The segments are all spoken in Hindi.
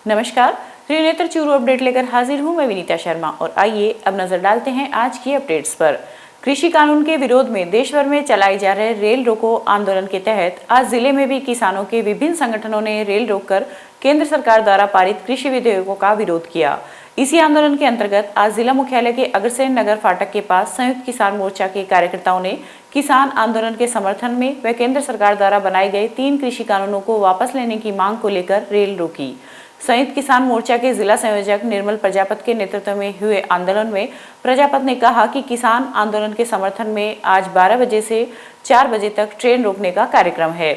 नमस्कार, त्रिनेत्र चूरू अपडेट लेकर हाजिर हूं मैं विनीता शर्मा और आइए अब नजर डालते हैं आज की अपडेट्स पर। कृषि कानून के विरोध में देश भर में चलाए जा रहे रेल रोको आंदोलन के तहत आज जिले में भी किसानों के विभिन्न संगठनों ने रेल रोककर केंद्र सरकार द्वारा पारित कृषि विधेयकों का विरोध किया। इसी आंदोलन के अंतर्गत आज जिला मुख्यालय के अग्रसेन नगर फाटक के पास संयुक्त किसान मोर्चा के कार्यकर्ताओं ने किसान आंदोलन के समर्थन में व केंद्र सरकार द्वारा बनाए गए 3 कृषि कानूनों को वापस लेने की मांग को लेकर रेल रोकी। संयुक्त किसान मोर्चा के जिला संयोजक निर्मल प्रजापत के नेतृत्व में हुए आंदोलन में प्रजापत ने कहा कि किसान आंदोलन के समर्थन में आज 12 बजे से 4 बजे तक ट्रेन रोकने का कार्यक्रम है।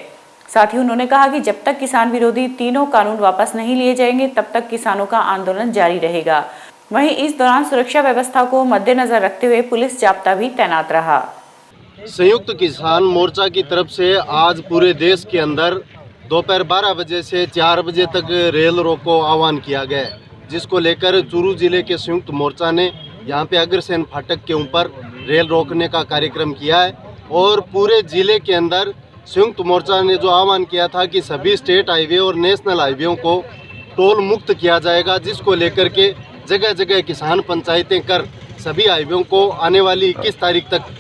साथ ही उन्होंने कहा कि जब तक किसान विरोधी तीनों कानून वापस नहीं लिए जाएंगे तब तक किसानों का आंदोलन जारी रहेगा। वहीं इस दौरान सुरक्षा व्यवस्था को मद्देनजर रखते हुए पुलिस जाब्ता भी तैनात रहा। संयुक्त किसान मोर्चा की तरफ से आज पूरे देश के अंदर दोपहर 12 बजे से 4 बजे तक रेल रोको आह्वान किया गया है, जिसको लेकर चूरू जिले के संयुक्त मोर्चा ने यहाँ पे अग्रसेन फाटक के ऊपर रेल रोकने का कार्यक्रम किया है। और पूरे जिले के अंदर संयुक्त मोर्चा ने जो आह्वान किया था कि सभी स्टेट हाईवे और नेशनल हाईवेों को टोल मुक्त किया जाएगा, जिसको लेकर के जगह जगह किसान पंचायतें कर सभी हाईवेों को आने वाली 21 तारीख तक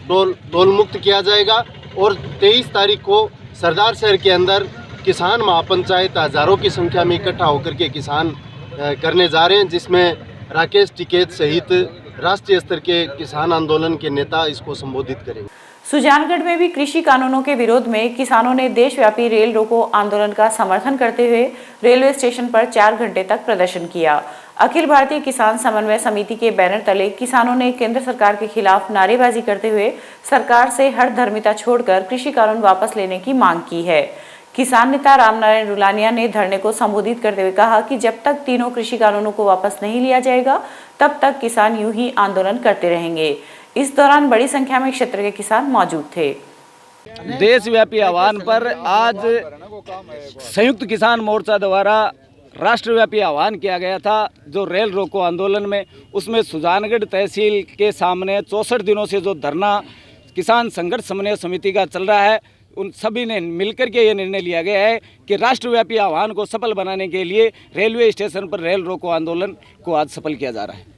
टोल मुक्त किया जाएगा। और 23 तारीख को सरदार शहर के अंदर किसान महापंचायत हजारों की संख्या में इकट्ठा होकर के किसान करने जा रहे हैं, जिसमें राकेश टिकैत सहित राष्ट्रीय स्तर के किसान आंदोलन के नेता इसको संबोधित करेंगे। सुजानगढ़ में भी कृषि कानूनों के विरोध में किसानों ने देशव्यापी रेल रोको आंदोलन का समर्थन करते हुए रेलवे स्टेशन पर 4 घंटे तक प्रदर्शन किया। अखिल भारतीय किसान समन्वय समिति के बैनर तले किसानों ने केंद्र सरकार के खिलाफ नारेबाजी करते हुए सरकार से हठधर्मिता छोड़कर कृषि कानून वापस लेने की मांग की है। किसान नेता रामनारायण रुलानिया ने धरने को संबोधित करते हुए कहा कि जब तक तीनों कृषि कानूनों को वापस नहीं लिया जाएगा तब तक किसान यूं ही आंदोलन करते रहेंगे। इस दौरान बड़ी संख्या में क्षेत्र के किसान मौजूद थे। देशव्यापी आह्वान पर आज संयुक्त किसान मोर्चा द्वारा राष्ट्रव्यापी आह्वान किया गया था जो रेल रोको आंदोलन में, उसमें सुजानगढ़ तहसील के सामने 64 दिनों से जो धरना किसान संघर्ष समन्वय समिति का चल रहा है, उन सभी ने मिलकर के ये निर्णय लिया गया है कि राष्ट्रव्यापी आह्वान को सफल बनाने के लिए रेलवे स्टेशन पर रेल रोको आंदोलन को आज सफल किया जा रहा है।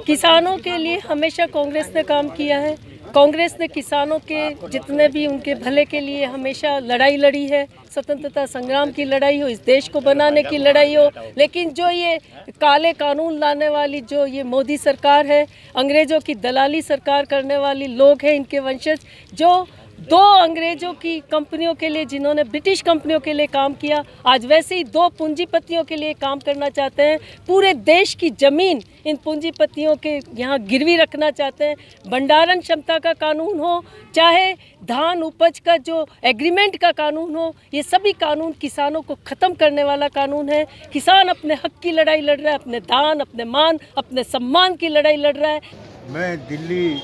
किसानों के लिए हमेशा कांग्रेस ने काम किया है। कांग्रेस ने किसानों के जितने भी उनके भले के लिए हमेशा लड़ाई लड़ी है। स्वतंत्रता संग्राम की लड़ाई हो, इस देश को बनाने की लड़ाई हो। लेकिन जो ये काले कानून लाने वाली जो ये मोदी सरकार है, अंग्रेज़ों की दलाली सरकार करने वाली लोग हैं, इनके वंशज जो 2 अंग्रेज़ों की कंपनियों के लिए, जिन्होंने ब्रिटिश कंपनियों के लिए काम किया, आज वैसे ही 2 पूंजीपतियों के लिए काम करना चाहते हैं। पूरे देश की ज़मीन इन पूंजीपतियों के यहाँ गिरवी रखना चाहते हैं। भंडारण क्षमता का कानून हो, चाहे धान उपज का जो एग्रीमेंट का कानून हो, ये सभी कानून किसानों को ख़त्म करने वाला कानून है। किसान अपने हक की लड़ाई लड़ रहा है, अपने धान, अपने मान, अपने सम्मान की लड़ाई लड़ रहा है। मैं दिल्ली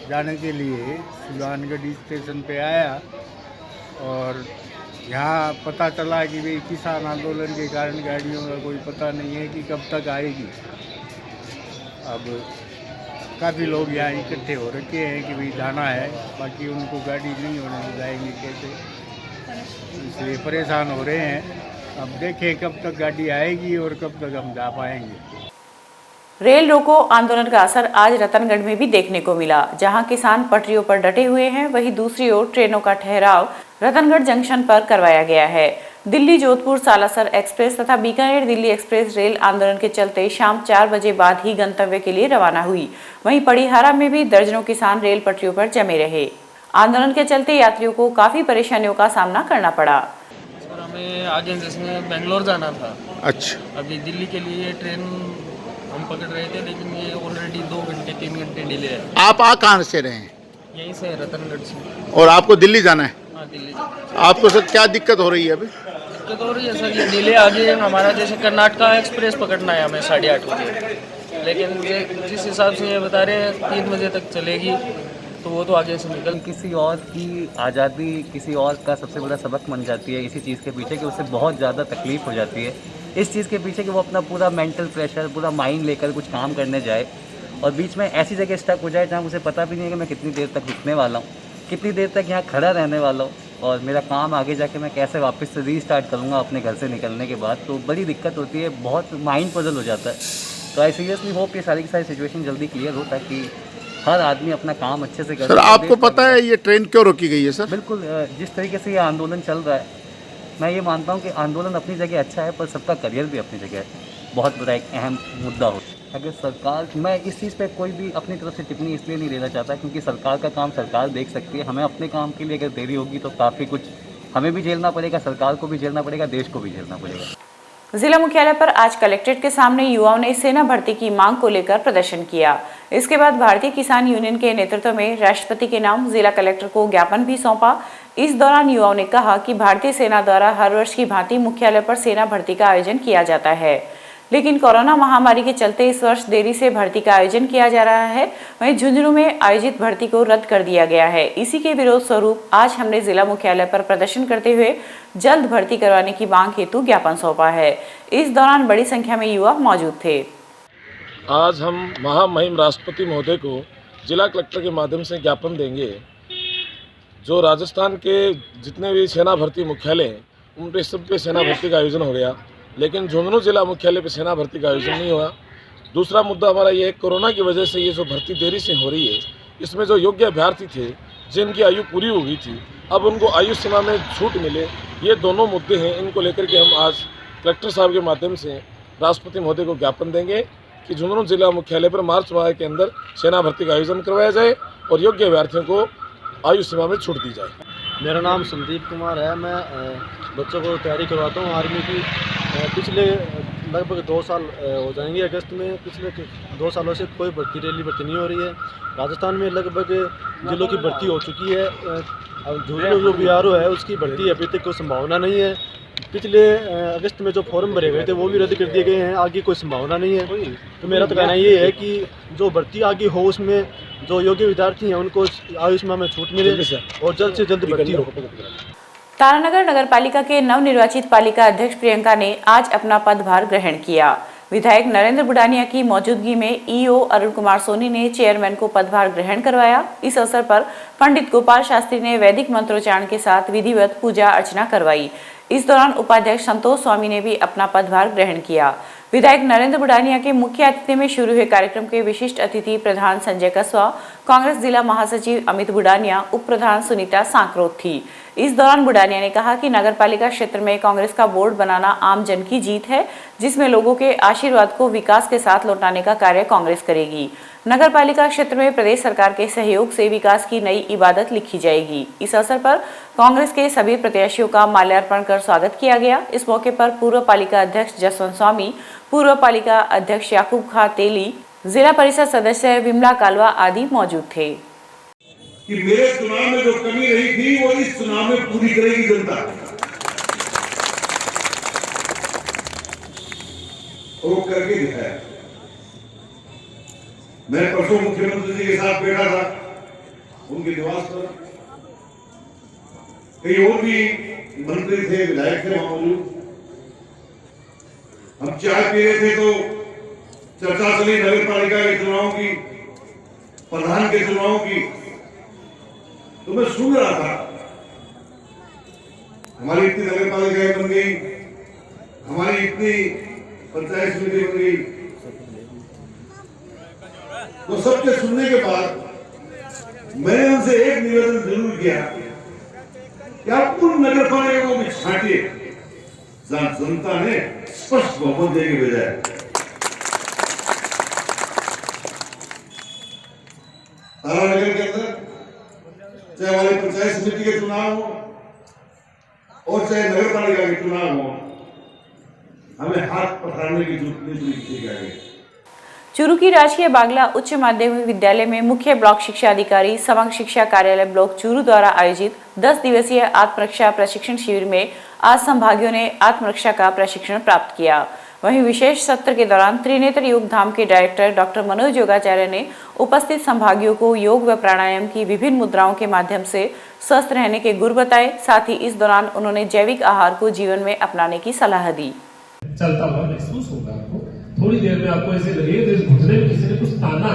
जाने के लिए सुजानगढ़ स्टेशन पे आया और यहाँ पता चला कि भाई किसान आंदोलन के कारण गाड़ियों का कोई पता नहीं है कि कब तक आएगी। अब काफ़ी लोग यहाँ इकट्ठे हो रखे हैं कि भाई जाना है, बाकी उनको गाड़ी नहीं होने जाएंगे कैसे, इसलिए परेशान हो रहे हैं। अब देखें कब तक गाड़ी आएगी और कब तक हम जा पाएंगे। रेल रोको आंदोलन का असर आज रतनगढ़ में भी देखने को मिला, जहां किसान पटरियों पर डटे हुए हैं। वहीं दूसरी ओर ट्रेनों का ठहराव रतनगढ़ जंक्शन पर करवाया गया है। दिल्ली जोधपुर सालासर एक्सप्रेस तथा बीकानेर दिल्ली एक्सप्रेस रेल आंदोलन के चलते शाम 4 बजे बाद ही गंतव्य के लिए रवाना हुई। वहीं पड़ीहारा में भी दर्जनों किसान रेल पटरियों पर जमे रहे। आंदोलन के चलते यात्रियों को काफी परेशानियों का सामना करना पड़ा। हमें आगे जिसमें बेंगलोर जाना था। अच्छा, अभी दिल्ली के लिए ट्रेन हम पकड़ रहे थे, लेकिन ये ऑलरेडी 2 घंटे 3 घंटे डिले है। आप कहाँ से रहे हैं? यहीं से रतनगढ़ से। और आपको दिल्ली जाना है? हाँ, दिल्ली जाना। आपको सर क्या दिक्कत हो रही है अभी? दिक्कत हो रही है सर, ये डिले आगे हमारा, जैसे कर्नाटका एक्सप्रेस पकड़ना है हमें 8:30 बजे, लेकिन ये जिस हिसाब से ये बता रहे हैं 3 बजे तक चलेगी, तो वो तो आगे से निकल। किसी और की आज़ादी किसी और का सबसे बड़ा सबक बन जाती है इसी चीज़ के पीछे कि उससे बहुत ज़्यादा तकलीफ़ हो जाती है इस चीज़ के पीछे कि वो अपना पूरा मेंटल प्रेशर, पूरा माइंड लेकर कुछ काम करने जाए और बीच में ऐसी जगह स्टक हो जाए जहाँ उसे पता भी नहीं है कि मैं कितनी देर तक रुकने वाला हूँ, कितनी देर तक यहाँ खड़ा रहने वाला हूँ। और मेरा काम आगे जाके मैं कैसे वापस से रीस्टार्ट करूँगा अपने घर से निकलने के बाद, तो बड़ी दिक्कत होती है, बहुत माइंड पजल हो जाता है। तो आई सीरियसली होप ये सारी की सारी सिचुएशन जल्दी क्लियर हो ताकि हर आदमी अपना काम अच्छे से कर सर, आपको पता है ये ट्रेन क्यों रोकी गई है सर? बिल्कुल, जिस तरीके से ये आंदोलन चल रहा है, मैं ये मानता हूँ कि आंदोलन अपनी जगह अच्छा है, पर सबका करियर भी अपनी जगह बहुत बड़ा एक अहम मुद्दा हो। अगर सरकार, मैं इस चीज़ पे कोई भी अपनी तरफ से टिप्पणी इसलिए नहीं देना चाहता क्योंकि सरकार का काम सरकार देख सकती है। हमें अपने काम के लिए अगर देरी होगी तो काफ़ी कुछ हमें भी झेलना पड़ेगा, सरकार को भी झेलना पड़ेगा, देश को भी झेलना पड़ेगा। जिला मुख्यालय पर आज कलेक्ट्रेट के सामने युवाओं ने सेना भर्ती की मांग को लेकर प्रदर्शन किया। इसके बाद भारतीय किसान यूनियन के नेतृत्व में राष्ट्रपति के नाम जिला कलेक्टर को ज्ञापन भी सौंपा। इस दौरान युवाओं ने कहा कि भारतीय सेना द्वारा हर वर्ष की भांति मुख्यालय पर सेना भर्ती का आयोजन किया जाता है, लेकिन कोरोना महामारी के चलते इस वर्ष देरी से भर्ती का आयोजन किया जा रहा है। वहीं झुंझुनू में आयोजित भर्ती को रद्द कर दिया गया है। इसी के विरोध स्वरूप आज हमने जिला मुख्यालय पर प्रदर्शन करते हुए जल्द भर्ती करवाने की मांग हेतु ज्ञापन सौंपा है। इस दौरान बड़ी संख्या में युवा मौजूद थे। आज हम महामहिम राष्ट्रपति महोदय को जिला कलेक्टर के माध्यम से ज्ञापन देंगे। जो राजस्थान के जितने भी सेना भर्ती मुख्यालय हैं उन पे सब पे सेना भर्ती का आयोजन हो गया, लेकिन झुंझुनू जिला मुख्यालय पे सेना भर्ती का आयोजन नहीं हुआ। दूसरा मुद्दा हमारा ये है, कोरोना की वजह से ये जो भर्ती देरी से हो रही है, इसमें जो योग्य अभ्यर्थी थे जिनकी आयु पूरी हो गई थी, अब उनको आयु सीमा में छूट मिले, ये दोनों मुद्दे हैं। इनको लेकर के हम आज कलेक्टर साहब के माध्यम से राष्ट्रपति महोदय को ज्ञापन देंगे कि झुंझुनू जिला मुख्यालय पर मार्च माह के अंदर सेना भर्ती का आयोजन करवाया जाए और योग्य अभ्यर्थियों को आयु सीमा में छूट दी जाए। मेरा नाम संदीप कुमार है। मैं बच्चों को तैयारी करवाता हूँ आर्मी की। पिछले लगभग 2 साल हो जाएंगे अगस्त में। पिछले 2 सालों से कोई रैली भर्ती नहीं हो रही है। राजस्थान में लगभग जिलों की भर्ती हो चुकी है। अब झुंझुनू जो BRO है उसकी भर्ती अभी तक कोई संभावना नहीं है। पिछले अगस्त में जो फॉर्म भरे गए थे वो भी रद्द कर दिए गए हैं। आगे कोई संभावना नहीं है। तो मेरा तो कहना ये है कि जो भर्ती आगे हो उसमें जो योग्य विद्यार्थी हैं उनको आयु सीमा में छूट मिले और जल्द से जल्द भर्ती हो। तारानगर नगर पालिका के नवनिर्वाचित पालिका अध्यक्ष प्रियंका ने आज अपना पदभार ग्रहण किया। विधायक नरेंद्र बुडानिया की मौजूदगी में EO अरुण कुमार सोनी ने चेयरमैन को पदभार ग्रहण करवाया। इस अवसर पर पंडित गोपाल शास्त्री ने वैदिक मंत्रोच्चारण के साथ विधिवत पूजा अर्चना करवाई। इस दौरान उपाध्यक्ष संतोष स्वामी ने भी अपना पदभार ग्रहण किया। विधायक नरेंद्र बुडानिया के मुख्य अतिथि में शुरू हुए कार्यक्रम के विशिष्ट अतिथि प्रधान संजय कसवा, कांग्रेस जिला महासचिव अमित बुडानिया, उप प्रधान सुनीता सांकरोत थी। इस दौरान बुडानिया ने कहा कि नगरपालिका क्षेत्र में कांग्रेस का बोर्ड बनाना आम जन की जीत है, जिसमें लोगों के आशीर्वाद को विकास के साथ लौटाने का कार्य कांग्रेस करेगी। नगरपालिका क्षेत्र में प्रदेश सरकार के सहयोग से विकास की नई इबादत लिखी जाएगी। इस अवसर पर कांग्रेस के सभी प्रत्याशियों का माल्यार्पण कर स्वागत किया गया। इस मौके पर पूर्व पालिका अध्यक्ष जसवंत स्वामी, पूर्व पालिका अध्यक्ष याकूब खां तेली, जिला परिषद सदस्य विमला कालवा आदि मौजूद थे। कि मेरे चुनाव में जो कमी रही थी वो इस चुनाव में पूरी करेगी जनता, और वो करके दिखाया। मैं परसों मुख्यमंत्री जी के साथ बैठा था उनके निवास पर। कई और भी मंत्री थे, विधायक थे वहां मौजूद। हम चाय पी रहे थे तो चर्चा चली नगर पालिका के चुनाव की, प्रधान के चुनाव की। तो मैं सुन रहा था, हमारी इतनी नगर पालिकाएं बन गई, हमारी इतनी पंचायत समिति बन गई। तो सबके सुनने के बाद मैंने उनसे एक निवेदन जरूर किया कि आप उन नगर पालिकाओं को भी छांटिए जहां जनता ने स्पष्ट बहुमत देने के बजाय तारानगर के अंदर चाहे हमारी पंचायत समिति के चुनाव हो और चाहे नगर पालिका के चुनाव हो, हमें हाथ पकड़ने की जरूरत नहीं है। चूरू की राजकीय बागला उच्च माध्यमिक विद्यालय में मुख्य ब्लॉक शिक्षा अधिकारी समग्र शिक्षा कार्यालय ब्लॉक चूरू द्वारा आयोजित 10 दिवसीय आत्मरक्षा प्रशिक्षण शिविर में आज संभागियों ने आत्मरक्षा का प्रशिक्षण प्राप्त किया। वहीं विशेष सत्र के दौरान त्रिनेत्र योग धाम के डायरेक्टर डॉक्टर मनोज योगाचार्य ने उपस्थित संभागियों को योग व प्राणायाम की विभिन्न मुद्राओं के माध्यम से स्वस्थ रहने के गुर बताए। साथ ही इस दौरान उन्होंने जैविक आहार को जीवन में अपनाने की सलाह दी। चलता हुआ महसूस होगा आपको, थोड़ी देर में आपको ऐसे लगेगा जैसे घुटने में किसी ने कुछ ताना,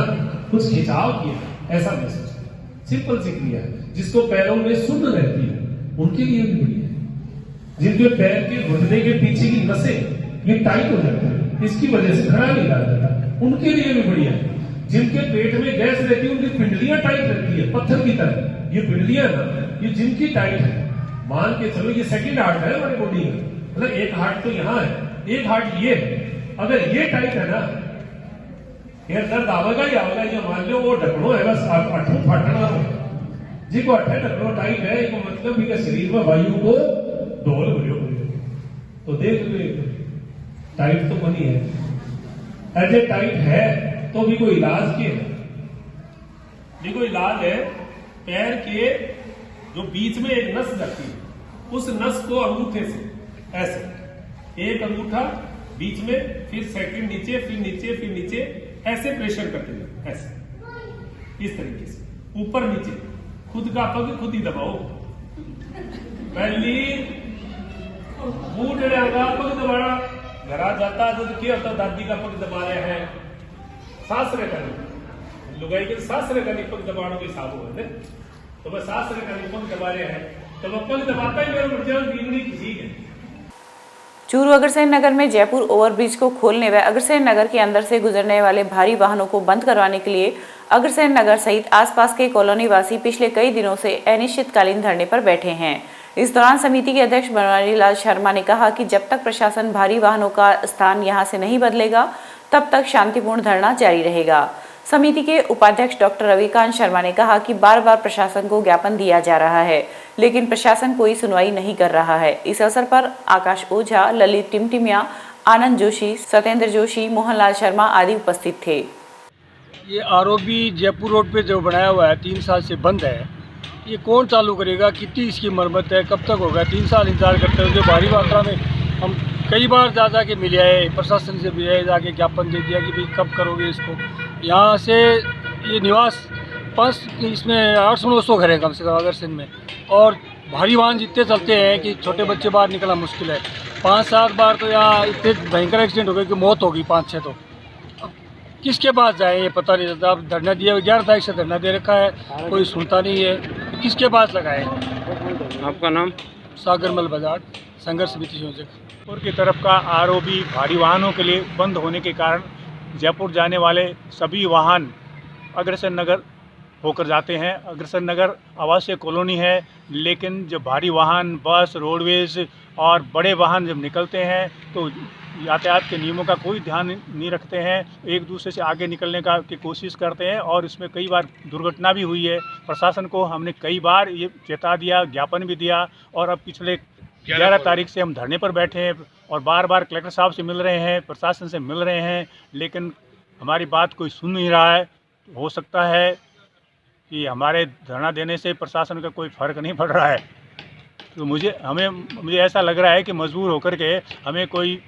कुछ खिंचाव किया, ऐसा महसूस। सिंपल सी क्रिया है जिसको पैरों में सुन्न रहती है, उनके लिए भी बढ़िया है। जिनके पैर के घुटने के पीछे की नसें ये टाइट हो जाती है, इसकी वजह से खड़ा नहीं रहा जाता, उनके लिए भी बढ़िया है। जिनके पेट में गैस रहती है उनकी पिंडलियां टाइट रहती है पत्थर की तरह, ये पिंडलियां ना ये जिनकी टाइट है, मान के चलो ये सेकंड हार्ट है हमारी बॉडी का, मतलब एक हार्ट तो यहाँ है, एक हार्ट ये है, अगर ये टाइट है ना ये दर्द आवेगा ही आवेगा। ये मान लो वो ढकड़ो है बस अठू फाटना हो, जिसको अठे ढकड़ो टाइट है इसको मतलब भी शरीर में वायु को ढोल भरियो तो देख लो टाइट तो बनी है, ऐसे टाइट है तो भी कोई इलाज के देखो इलाज है पैर के जो बीच में एक नस जाती है उस नस को अंगूठे से ऐसे एक अंगूठा बीच में फिर सेकंड नीचे फिर नीचे फिर नीचे ऐसे प्रेशर करते हैं, ऐसे इस तरीके से ऊपर नीचे खुद का पग खुद ही दबाओ। पहली बूढ़े का पग दबाना घरा जाता तो क्या होता दादी का पग दबा रहे हैं, सासरे का नहीं लुगाई के सासरे का नहीं पग दबाना कोई साबु है तो वह सासरे का नहीं पग दबा रहे हैं तो वह पग दबाता ही मेरे मुर्जा बीगड़ी किसी है। चूरू अग्रसेन नगर में जयपुर ओवरब्रिज को खोलने व अग्रसेन नगर के अंदर से गुजरने वाले भारी वाहनों को बंद करवाने के लिए अग्रसेन नगर सहित आसपास के कॉलोनी वासी पिछले कई दिनों से अनिश्चितकालीन धरने पर बैठे हैं। इस दौरान समिति के अध्यक्ष बनवारी लाल शर्मा ने कहा कि जब तक प्रशासन भारी वाहनों का स्थान यहां से नहीं बदलेगा तब तक शांतिपूर्ण धरना जारी रहेगा। समिति के उपाध्यक्ष डॉक्टर रविकांत शर्मा ने कहा कि बार बार प्रशासन को ज्ञापन दिया जा रहा है लेकिन प्रशासन कोई सुनवाई नहीं कर रहा है। इस अवसर पर आकाश ओझा, ललित टिमटिमिया, आनंद जोशी, सत्येंद्र जोशी, मोहनलाल शर्मा आदि उपस्थित थे। ये आरओबी जयपुर रोड पे जो बनाया हुआ है 3 साल से बंद है, ये कौन चालू करेगा, कितनी इसकी मरम्मत है, कब तक होगा? 3 साल इंतजार करते हुए भारी मात्रा में हम कई बार जा के मिले आए, प्रशासन से मिले जाके ज्ञापन दे दिया कि भाई कब करोगे इसको। यहाँ से ये निवास 5 इसमें 800-900 घर हैं कम से कम अग्रसेन में, और भारी वाहन जितने चलते हैं कि छोटे बच्चे बाहर निकलना मुश्किल है। 5-7 बार तो यहाँ इतने भयंकर एक्सीडेंट हो गए कि मौत होगी 5-6 तो। अब किसके पास जाए ये पता नहीं चलता। अब धरना दिया 11 तारीख से धरना दे रखा है, कोई सुनता नहीं है, किसके पास लगाए? आपका नाम? सागरमल बाजार, संघर्ष समिति संयोजक। जयपुर की तरफ का आरओबी भारी वाहनों के लिए बंद होने के कारण जयपुर जाने वाले सभी वाहन अग्रसेन नगर होकर जाते हैं। अग्रसेन नगर आवासीय कॉलोनी है, लेकिन जब भारी वाहन बस, रोडवेज और बड़े वाहन जब निकलते हैं तो यातायात के नियमों का कोई ध्यान नहीं रखते हैं, एक दूसरे से आगे निकलने की कोशिश करते हैं और इसमें कई बार दुर्घटना भी हुई है। प्रशासन को हमने कई बार ये चेता दिया, ज्ञापन भी दिया, और अब पिछले 11 तारीख से हम धरने पर बैठे हैं और बार बार कलेक्टर साहब से मिल रहे हैं, प्रशासन से मिल रहे हैं, लेकिन हमारी बात कोई सुन नहीं रहा है। हो सकता है कि हमारे धरना देने से प्रशासन का कोई फ़र्क नहीं पड़ रहा है, तो मुझे ऐसा लग रहा है कि मजबूर होकर के हमें कोई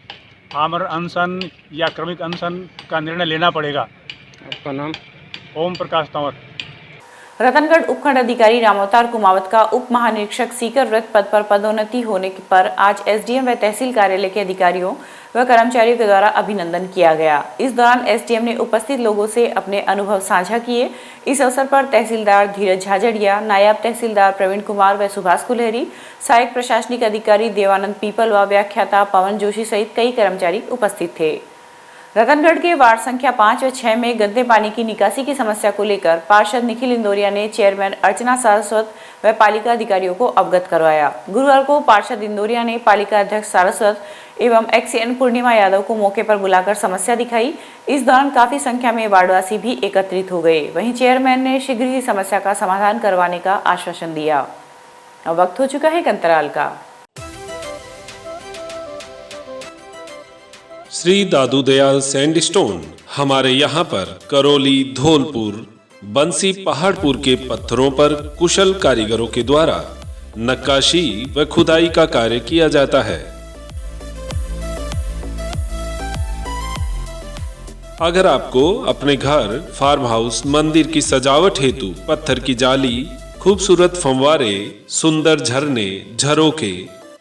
आमरण अनशन या क्रमिक अनशन का निर्णय लेना पड़ेगा। आपका नाम? ओम प्रकाश तंवर। रतनगढ़ उपखंड अधिकारी रामोतार कुमावत का उप महानिरीक्षक सीकर व्रत पद पर पदोन्नति होने पर आज एसडीएम व तहसील कार्यालय के अधिकारियों व कर्मचारियों के द्वारा अभिनंदन किया गया। इस दौरान एसडीएम ने उपस्थित लोगों से अपने अनुभव साझा किए। इस अवसर पर तहसीलदार धीरज झाझड़िया, नायब तहसीलदार प्रवीण कुमार व सुभाष कुल्हेरी, सहायक प्रशासनिक अधिकारी देवानंद पीपल व व्याख्याता पवन जोशी सहित कई कर्मचारी उपस्थित थे। रतनगढ़ के वार्ड संख्या 5 व 6 में गंदे पानी की निकासी की समस्या को लेकर पार्षद निखिल इंदौरिया ने चेयरमैन अर्चना सारस्वत व पालिका अधिकारियों को अवगत करवाया। गुरुवार को पार्षद इंदौरिया ने पालिका अध्यक्ष सारस्वत एवं एक्सएन पूर्णिमा यादव को मौके पर बुलाकर समस्या दिखाई। इस दौरान काफी संख्या में वार्डवासी भी एकत्रित हो गए। वहीं चेयरमैन ने शीघ्र ही समस्या का समाधान करवाने का आश्वासन दिया। अब वक्त हो चुका है एक अंतराल का। श्री दादू दयाल सैंडस्टोन हमारे यहाँ पर करौली, धौलपुर, बंसी, पहाड़पुर के पत्थरों पर कुशल कारीगरों के द्वारा नक्काशी व खुदाई का कार्य किया जाता है। अगर आपको अपने घर, फार्म हाउस, मंदिर की सजावट हेतु पत्थर की जाली, खूबसूरत फंवारे, सुंदर झरने, झरोखे,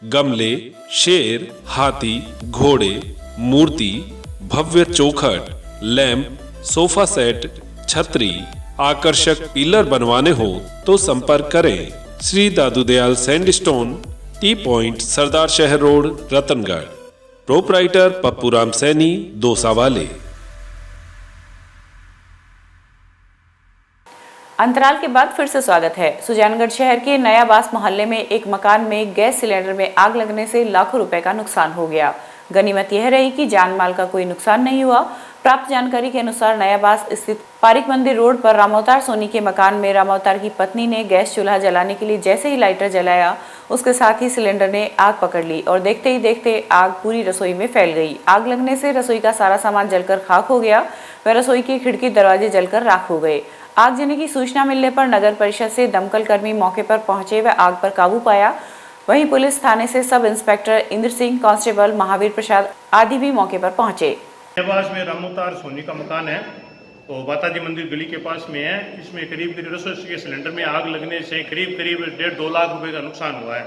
गमले, शेर, हाथी, घोड़े, मूर्ति, भव्य चौखट, लैंप, सोफा सेट, छतरी, आकर्षक पिलर बनवाने हो तो संपर्क करें। Shri Dadudayal sandstone, T point, Sardarshahar road, Ratangarh. Proprietor Pappuram Saini, दोसावाले। अंतराल के बाद फिर से स्वागत है। सुजानगढ़ शहर के नयाबास मोहल्ले में एक मकान में गैस सिलेंडर में आग लगने से लाखों रुपए का नुकसान हो गया। गनीमत यह रही कि जान माल का कोई नुकसान नहीं हुआ। प्राप्त जानकारी के अनुसार नयाबास स्थित पारिक मंदिर रोड पर रामावतार सोनी के मकान में रामावतार की पत्नी ने गैस चूल्हा जलाने के लिए जैसे ही लाइटर जलाया, उसके साथ ही सिलेंडर ने आग पकड़ ली और देखते ही देखते आग पूरी रसोई में फैल गई। आग लगने से रसोई का सारा सामान जलकर खाक हो गया व रसोई की खिड़की दरवाजे जलकर राख हो गए। आगजनी की सूचना मिलने पर नगर परिषद से दमकल कर्मी मौके पर पहुंचे व आग पर काबू पाया। वहीं पुलिस थाने से sub inspector Indra Singh, constable Mahavir Prasad आदि भी मौके पर पहुंचे। नयाबास में रामावतार सोनी का मकान है और बाताजी मंदिर गली के पास में है। इसमें करीब रसोई के सिलेंडर में आग लगने से करीब 1.5-2 लाख रुपए का नुकसान हुआ है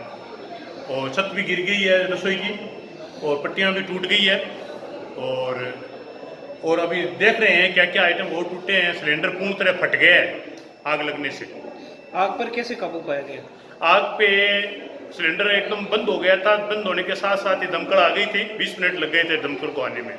और छत भी गिर गई है रसोई की और पट्टियां भी टूट गई है और अभी देख रहे हैं क्या क्या आइटम और टूटे हैं। सिलेंडर पूर्ण तरह फट गया है आग लगने से। आग पर कैसे काबू पाया गया? आग पे सिलेंडर एकदम बंद हो गया था। बंद होने के साथ साथ ही दमकल आ गई थी। 20 मिनट लग गए थे दमकल को आने में।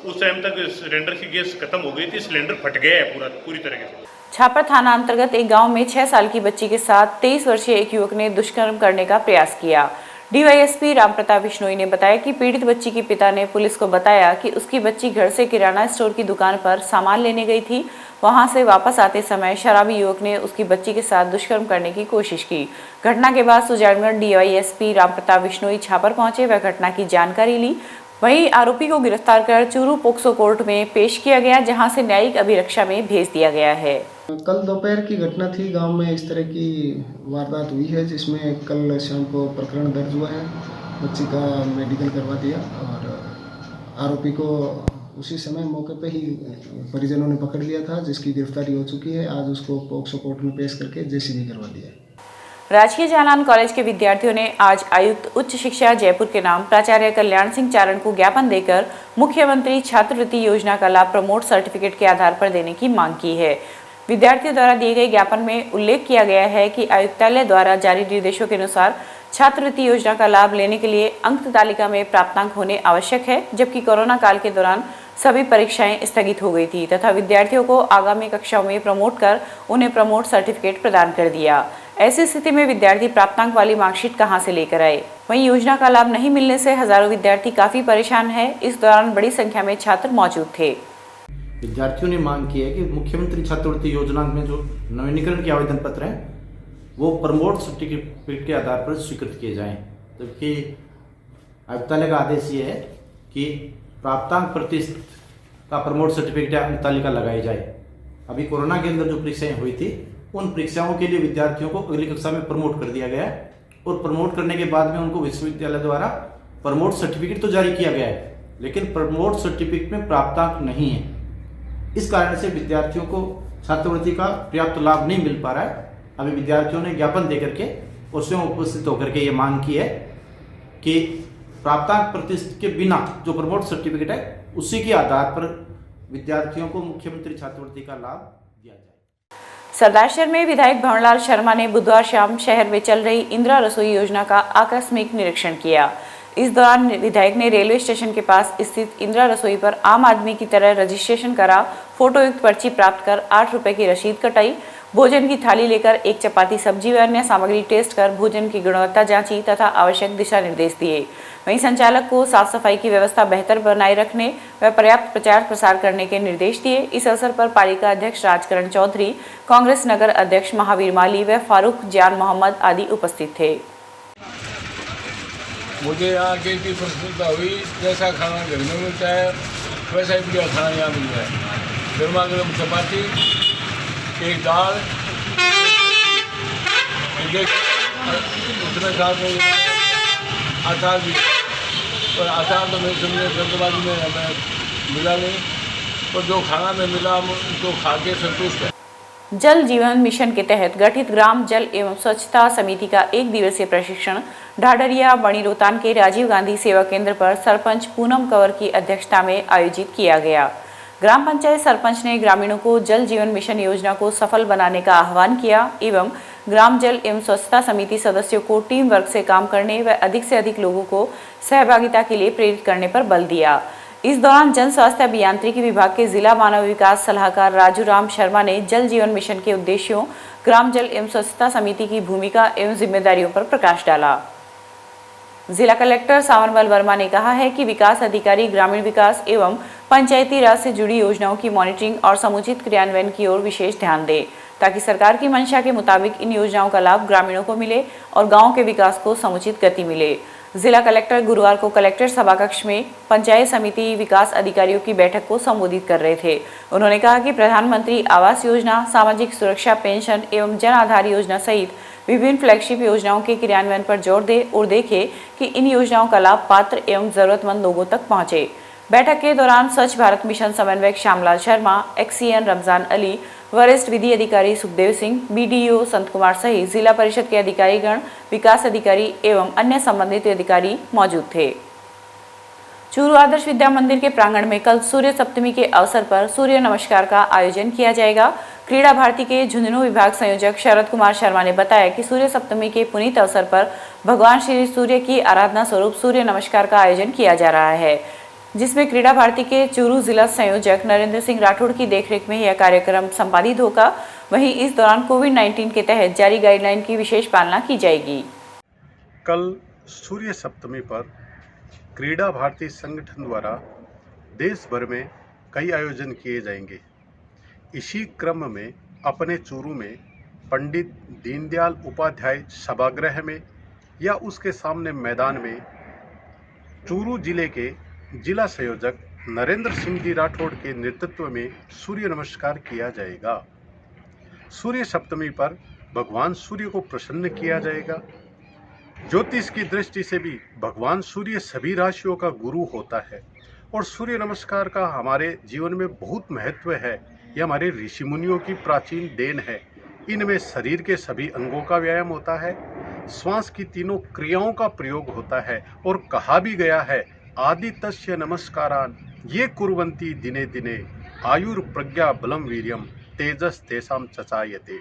उस टाइम तक सिलेंडर की गैस खत्म हो गई थी। सिलेंडर फट गया है पूरी तरीके से। छापर थाना अंतर्गत एक गांव में 6 साल की बच्ची के साथ 23 वर्षीय एक युवक ने दुष्कर्म करने का प्रयास किया। डीवाईएसपी राम प्रताप बिश्नोई ने बताया कि पीड़ित बच्ची के पिता ने पुलिस को बताया कि उसकी बच्ची घर से किराना स्टोर की दुकान पर सामान लेने गई थी। वहां से वापस आते समय शराबी युवक ने उसकी बच्ची के साथ दुष्कर्म करने की कोशिश की। घटना के बाद सुजानगढ़ डीवाईएसपी राम प्रताप बिश्नोई छापर पहुंचे व घटना की जानकारी ली। वहीं आरोपी को गिरफ्तार कर चूरू पोक्सो कोर्ट में पेश किया गया, जहां से न्यायिक अभिरक्षा में भेज दिया गया है। कल दोपहर की घटना थी। गांव में इस तरह की वारदात हुई है जिसमें कल शाम को प्रकरण दर्ज हुआ है। बच्ची का मेडिकल करवा दिया और आरोपी को उसी समय मौके पे ही परिजनों ने पकड़ लिया था, जिसकी गिरफ्तारी हो चुकी है। आज उसको पोक्सो कोर्ट में पेश करके जेसीबी करवा दिया है। राजकीय जालान कॉलेज के विद्यार्थियों ने आज आयुक्त उच्च शिक्षा जयपुर के नाम प्राचार्य कल्याण सिंह चारण को ज्ञापन देकर मुख्यमंत्री छात्रवृत्ति योजना का लाभ प्रमोट सर्टिफिकेट के आधार पर देने की मांग की है। विद्यार्थियों द्वारा दिए गए ज्ञापन में उल्लेख किया गया है कि आयुक्तालय द्वारा जारी निर्देशों के अनुसार छात्रवृत्ति योजना का लाभ लेने के लिए अंक तालिका में प्राप्तांक होने आवश्यक है, जबकि कोरोना काल के दौरान सभी परीक्षाएं स्थगित हो गई थी तथा विद्यार्थियों को आगामी कक्षाओं में प्रमोट कर उन्हें प्रमोट सर्टिफिकेट प्रदान कर दिया। ऐसी स्थिति में विद्यार्थी प्राप्तांक वाली मार्कशीट कहां से लेकर आए? वहीं योजना का लाभ नहीं मिलने से हजारों विद्यार्थी काफी परेशान है। इस दौरान बड़ी संख्या में छात्र मौजूद थे। विद्यार्थियों ने मांग की है कि मुख्यमंत्री छात्रवृत्ति योजना में जो नवीनीकरण के आवेदन पत्र हैं वो प्रमोट सर्टिफिकेट के आधार पर स्वीकृत किए जाएं, जबकि आयुक्तालय का आदेश ये है कि प्राप्तांक प्रतिशत का प्रमोट सर्टिफिकेट या अंक तालिका लगाई जाए। अभी कोरोना के अंदर जो परीक्षाएं हुई थी उन परीक्षाओं के लिए विद्यार्थियों को अगली कक्षा में प्रमोट कर दिया गया है और प्रमोट करने के बाद में उनको विश्वविद्यालय द्वारा प्रमोट सर्टिफिकेट तो जारी किया गया है, लेकिन प्रमोट सर्टिफिकेट में प्राप्तांक नहीं है। इस कारण से विद्यार्थियों को छात्रवृत्ति का पर्याप्त लाभ नहीं मिल पा रहा है। अभी विद्यार्थियों ने ज्ञापन दे करके और स्वयं उपस्थित होकर के ये मांग की है कि प्राप्तांक प्रतिशत के बिना जो प्रमोट सर्टिफिकेट है उसी के आधार पर विद्यार्थियों को मुख्यमंत्री छात्रवृत्ति का लाभ दिया जाए। सरदार शहर में विधायक भंवरलाल शर्मा ने बुधवार शाम शहर में चल रही इंदिरा रसोई योजना का आकस्मिक निरीक्षण किया। इस दौरान विधायक ने रेलवे स्टेशन के पास स्थित इंदिरा रसोई पर आम आदमी की तरह रजिस्ट्रेशन करा, फोटोयुक्त पर्ची प्राप्त कर 8 रुपए की रसीद कटाई, भोजन की थाली लेकर एक चपाती सब्जी व अन्य सामग्री टेस्ट कर भोजन की गुणवत्ता जांची तथा आवश्यक दिशा निर्देश दिए। वहीं संचालक को साफ सफाई की व्यवस्था बेहतर बनाए रखने व पर्याप्त प्रचार प्रसार करने के निर्देश दिए। इस अवसर पर पालिका अध्यक्ष राजकरण चौधरी, कांग्रेस नगर अध्यक्ष महावीर माली व फारूक जान मोहम्मद आदि उपस्थित थे। मुझे यहाँ की प्रसन्नता हुई, जैसा खाना घर में मिलता है वैसा ही बढ़िया खाना यहाँ मिल रहा है। गर्मा गर्म चपाती, एक दाल, उसमें साथ में अचार भी, और अचार तो मेरे समझे जल्दबाजी में हमें मिला नहीं, और जो खाना में मिला तो खा के संतुष्ट है। जल जीवन मिशन के तहत गठित ग्राम जल एवं स्वच्छता समिति का 1 दिवसीय प्रशिक्षण ढाडरिया बणी रोहतान के राजीव गांधी सेवा केंद्र पर सरपंच पूनम कंवर की अध्यक्षता में आयोजित किया गया। ग्राम पंचायत सरपंच ने ग्रामीणों को जल जीवन मिशन योजना को सफल बनाने का आह्वान किया एवं ग्राम जल एवं स्वच्छता समिति सदस्यों को टीम वर्क से काम करने व अधिक से अधिक लोगों को सहभागिता के लिए प्रेरित करने पर बल दिया। इस दौरान जन स्वास्थ्य अभियांत्रिकी विभाग के जिला मानव विकास सलाहकार राजू राम शर्मा ने जल जीवन मिशन के उद्देश्यों, ग्राम जल एवं स्वच्छता समिति की भूमिका एवं जिम्मेदारियों पर प्रकाश डाला। जिला कलेक्टर सावनवल वर्मा ने कहा है कि विकास अधिकारी ग्रामीण विकास एवं पंचायती राज से जुड़ी योजनाओं की मॉनिटरिंग और समुचित क्रियान्वयन की ओर विशेष ध्यान दें, ताकि सरकार की मंशा के मुताबिक इन योजनाओं का लाभ ग्रामीणों को मिले और गाँव के विकास को समुचित गति मिले। जिला कलेक्टर गुरुवार को कलेक्टर सभाकक्ष में पंचायत समिति विकास अधिकारियों की बैठक को संबोधित कर रहे थे। उन्होंने कहा कि प्रधानमंत्री आवास योजना, सामाजिक सुरक्षा पेंशन एवं जन आधार योजना सहित विभिन्न फ्लैगशिप योजनाओं के क्रियान्वयन पर जोर दे और देखे कि इन योजनाओं का लाभ पात्र एवं जरूरतमंद लोगों तक पहुंचे। बैठक के दौरान स्वच्छ भारत मिशन समन्वयक श्यामलाल शर्मा, एक्सीएन रमजान अली, वरिष्ठ विधि अधिकारी सुखदेव सिंह, बीडीओ संत कुमार सहित जिला परिषद के अधिकारीगण, विकास अधिकारी एवं अन्य संबंधित अधिकारी मौजूद थे। चूरू आदर्श विद्या मंदिर के प्रांगण में कल सूर्य सप्तमी के अवसर पर सूर्य नमस्कार का आयोजन किया जाएगा। क्रीड़ा भारती के झुंझुनू विभाग संयोजक शरद कुमार शर्मा ने बताया कि सूर्य सप्तमी के पुनीत अवसर पर भगवान श्री सूर्य की आराधना स्वरूप सूर्य नमस्कार का आयोजन किया जा रहा है, जिसमें क्रीड़ा भारती के चूरू जिला संयोजक नरेंद्र सिंह राठौड़ की देखरेख में यह कार्यक्रम संपादित होगा। वहीं इस दौरान कोविड-19 के तहत जारी गाइडलाइन की विशेष पालना की जाएगी। कल सूर्य सप्तमी पर क्रीड़ा भारती संगठन द्वारा देश भर में कई आयोजन किए जाएंगे। इसी क्रम में अपने चूरू में पंडित दीनदयाल उपाध्याय सभागृह में या उसके सामने मैदान में चूरू जिले के जिला संयोजक नरेंद्र सिंह जी राठौड़ के नेतृत्व में सूर्य नमस्कार किया जाएगा। सूर्य सप्तमी पर भगवान सूर्य को प्रसन्न किया जाएगा। ज्योतिष की दृष्टि से भी भगवान सूर्य सभी राशियों का गुरु होता है और सूर्य नमस्कार का हमारे जीवन में बहुत महत्व है। यह हमारे ऋषि मुनियों की प्राचीन देन है। इनमें शरीर के सभी अंगों का व्यायाम होता है, श्वास की तीनों क्रियाओं का प्रयोग होता है और कहा भी गया है, आदितस्य नमस्कारान ये कुर्वन्ति दिने दिने आयुर प्रज्ञा बलम वीर्यम तेजस तेसाम चचायते।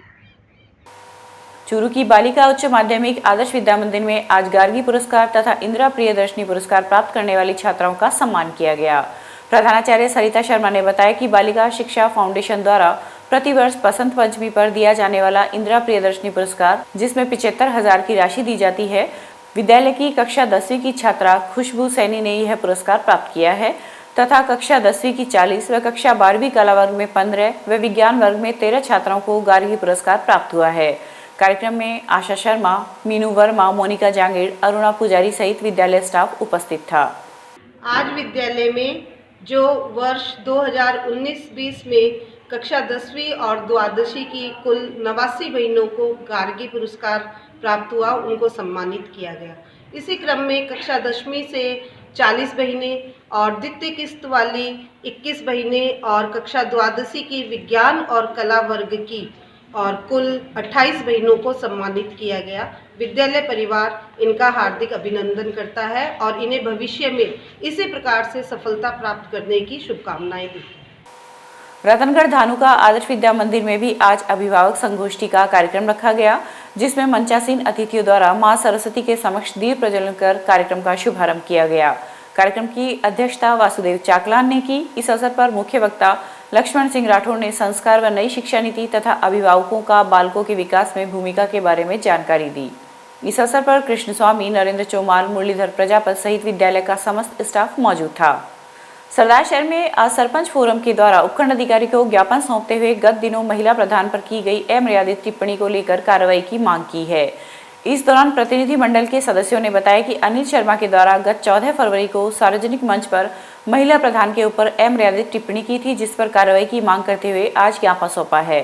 चूरू की बालिका उच्च माध्यमिक आदर्श विद्या मंदिर में आज गार्गी पुरस्कार तथा इंदिरा प्रियदर्शनी पुरस्कार प्राप्त करने वाली छात्राओं का सम्मान किया गया। प्रधानाचार्य सरिता शर्मा ने बताया कि बालिका शिक्षा फाउंडेशन द्वारा प्रतिवर्ष बसंत पंचमी पर दिया जाने वाला इंदिरा प्रियदर्शनी पुरस्कार, जिसमें 75,000 की राशि दी जाती है, विद्यालय की कक्षा 10वीं की छात्रा खुशबू सैनी ने यह पुरस्कार प्राप्त किया है तथा कक्षा 10वीं की 40 व कक्षा 12वीं कला वर्ग में 15 व विज्ञान वर्ग में 13 छात्राओं को गार्गी पुरस्कार प्राप्त हुआ है। कार्यक्रम में आशा शर्मा, मीनू वर्मा, मोनिका जांगीड़, अरुणा पुजारी सहित विद्यालय स्टाफ उपस्थित था। आज विद्यालय में जो वर्ष 2019-20 में कक्षा 10वीं और द्वादशी की कुल 89 बहनों को गार्गी पुरस्कार प्राप्त हुआ, उनको सम्मानित किया गया। इसी क्रम में कक्षा 10वीं से 40 बहनें और द्वितीय किस्त वाली 21 बहनें और कक्षा द्वादशी की विज्ञान और कला वर्ग की और कुल 28 बहनों को सम्मानित किया गया। विद्यालय परिवार इनका हार्दिक अभिनंदन करता है और इन्हें भविष्य में इसी प्रकार से सफलता प्राप्त करने की शुभकामनाएं देती है। रतनगढ़ धानुका आदर्श विद्या मंदिर में भी आज अभिभावक संगोष्ठी का कार्यक्रम रखा गया, जिसमें मंचासीन अतिथियों द्वारा मां सरस्वती के समक्ष दीप प्रज्वलन कर कार्यक्रम का शुभारंभ किया गया। कार्यक्रम की अध्यक्षता वासुदेव चाकलान ने की। इस अवसर पर मुख्य वक्ता लक्ष्मण सिंह राठौड़ ने संस्कार व नई शिक्षा नीति तथा अभिभावकों का बालकों के विकास में भूमिका के बारे में जानकारी दी। इस अवसर पर कृष्ण स्वामी, नरेंद्र चौमाल, मुरलीधर प्रजापत सहित विद्यालय का समस्त स्टाफ मौजूद था। सरदार शहर में आज सरपंच फोरम के द्वारा उपखंड अधिकारी को ज्ञापन सौंपते हुए गत दिनों महिला प्रधान पर की गई अमर्यादित टिप्पणी को लेकर कार्रवाई की मांग की है। इस दौरान प्रतिनिधि मंडल के सदस्यों ने बताया कि अनिल शर्मा के द्वारा गत 14 फरवरी को सार्वजनिक मंच पर महिला प्रधान के ऊपर अमर्यादित टिप्पणी की थी, जिस पर कार्रवाई की मांग करते हुए आज ज्ञापन सौंपा है।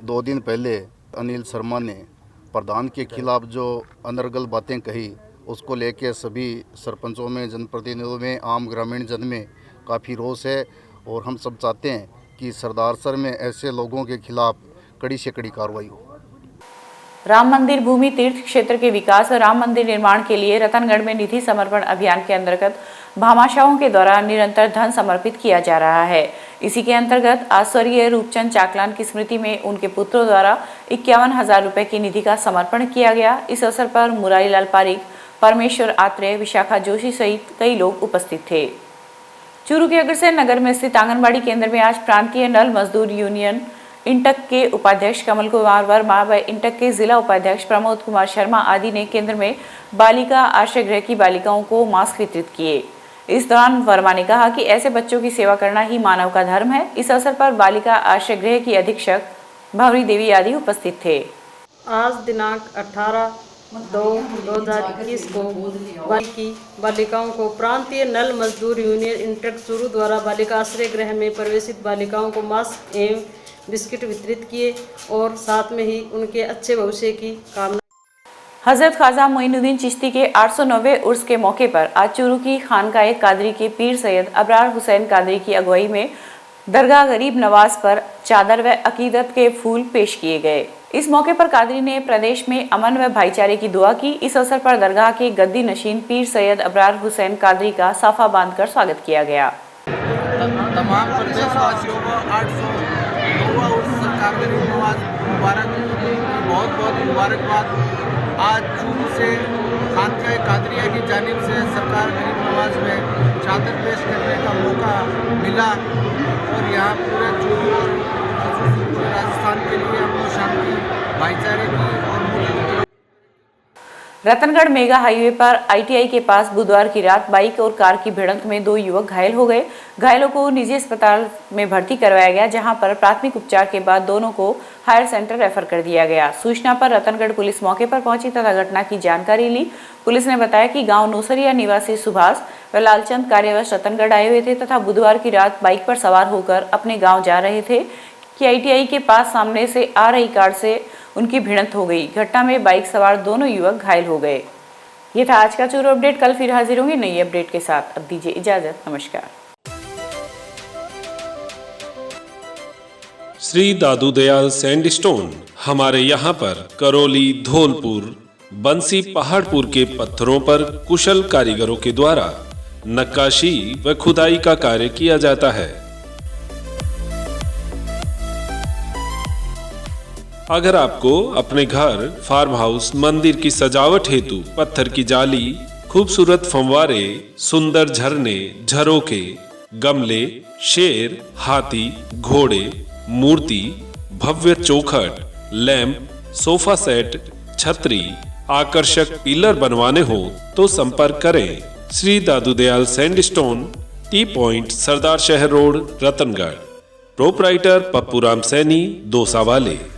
2 दिन पहले अनिल शर्मा ने प्रधान के खिलाफ जो अनर्गल बातें कही, उसको लेके सभी सरपंचों में, जनप्रतिनिधियों में, आम ग्रामीण जन में काफ़ी रोष है और हम सब चाहते हैं कि सरदार सर में ऐसे लोगों के खिलाफ कड़ी से कड़ी कार्रवाई हो। राम मंदिर भूमि तीर्थ क्षेत्र के विकास और राम मंदिर निर्माण के लिए रतनगढ़ में निधि समर्पण अभियान के अंतर्गत भामाशाहों के द्वारा निरंतर धन समर्पित किया जा रहा है। इसी के अंतर्गत आज स्वर्गीय रूपचंद चाकलान की स्मृति में उनके पुत्रों द्वारा 51,000 रुपए की निधि का समर्पण किया गया। इस अवसर पर मुरारी लाल पारिक, परमेश्वर आत्रेय, विशाखा जोशी सहित कई लोग उपस्थित थे। चूरू के अग्रसेन नगर में स्थित आंगनबाड़ी केंद्र में आज प्रांतीय नल मजदूर यूनियन इंटक के उपाध्यक्ष कमल कुमार वर्मा व इंटक के जिला उपाध्यक्ष प्रमोद कुमार शर्मा आदि ने केंद्र में बालिका आश्रय गृह की बालिकाओं को मास्क वितरित किए। इस दौरान वर्मा ने कहा कि ऐसे बच्चों की सेवा करना ही मानव का धर्म है। इस अवसर पर बालिका आश्रय गृह की अधीक्षक भंवरी देवी आदि उपस्थित थे। आज दिनांक 18/2/2021 को बालिकाओं को प्रांतीय नल मजदूर यूनियन इंटक चूरू द्वारा बालिका आश्रय गृह में प्रवेशित बालिकाओं को मास्क एवं बिस्किट वितरित किए और साथ में ही उनके अच्छे भविष्य की कामना। हजरत ख्वाजा मोइनुद्दीन चिश्ती के 809वें उर्स के मौके पर आज चूरू की खानकाह कादरी के पीर सैयद अबरार हुसैन कादरी की अगुवाई में दरगाह गरीब नवाज पर चादर व अकीदत के फूल पेश किए गए। इस मौके पर कादरी ने प्रदेश में अमन व भाईचारे की दुआ की। इस अवसर पर दरगाह के गद्दी नशीन पीर सैयद अबरार हुसैन कादरी का साफा बांधकर स्वागत किया गया। तमाम प्रदेशवासियों को 809वां उर्स सरकार गरीब नवाज मुबारक, बहुत बहुत मुबारकबाद। आज चूरू से खानकाह कादरिया की जानिब से सरकार गरीब नवाज में चादर पेश करने का मौका मिला और यहाँ पूरे चूरू और पूरे राजस्थान के लिए अमन शांति, भाईचारे की और रतनगढ़ मेगा हाईवे पर आईटीआई के पास बुधवार की रात बाइक और कार की भिड़ंत में 2 युवक घायल हो गए। घायलों को निजी अस्पताल में भर्ती करवाया गया, जहां पर प्राथमिक उपचार के बाद दोनों को हायर सेंटर रेफर कर दिया गया। सूचना पर रतनगढ़ पुलिस मौके पर पहुंची तथा घटना की जानकारी ली। पुलिस ने बताया कि गांव नूसरिया निवासी सुभाष व लालचंद कार्यवश रतनगढ़ आए हुए थे तथा बुधवार की रात बाइक पर सवार होकर अपने गाँव जा रहे थे कि आईटीआई के पास सामने से आ रही कार से उनकी भिड़ंत हो गई। घटना में बाइक सवार दोनों युवक घायल हो गए। ये था आज का चूरू अपडेट। कल फिर हाजिर होंगे नई अपडेट के साथ। अब दीजिए इजाजत। नमस्कार। श्री दादू दयाल सैंडस्टोन हमारे यहाँ पर करौली, धौलपुर, बंसी, पहाड़पुर के पत्थरों पर कुशल कारीगरों के द्वारा नक्काशी व खुदाई का कार्य किया जाता है। अगर आपको अपने घर, फार्म हाउस, मंदिर की सजावट हेतु पत्थर की जाली, खूबसूरत फंवारे, सुंदर झरने, झरोके, गमले, शेर, हाथी, घोड़े, मूर्ति, भव्य चौखट, लैंप, सोफा सेट, छतरी, आकर्षक पिलर बनवाने हो तो संपर्क करें श्री दादू Dayal sandstone, T point, Sardarshahar road, Ratangarh. Proprietor Pappuram Saini, dosa वाले।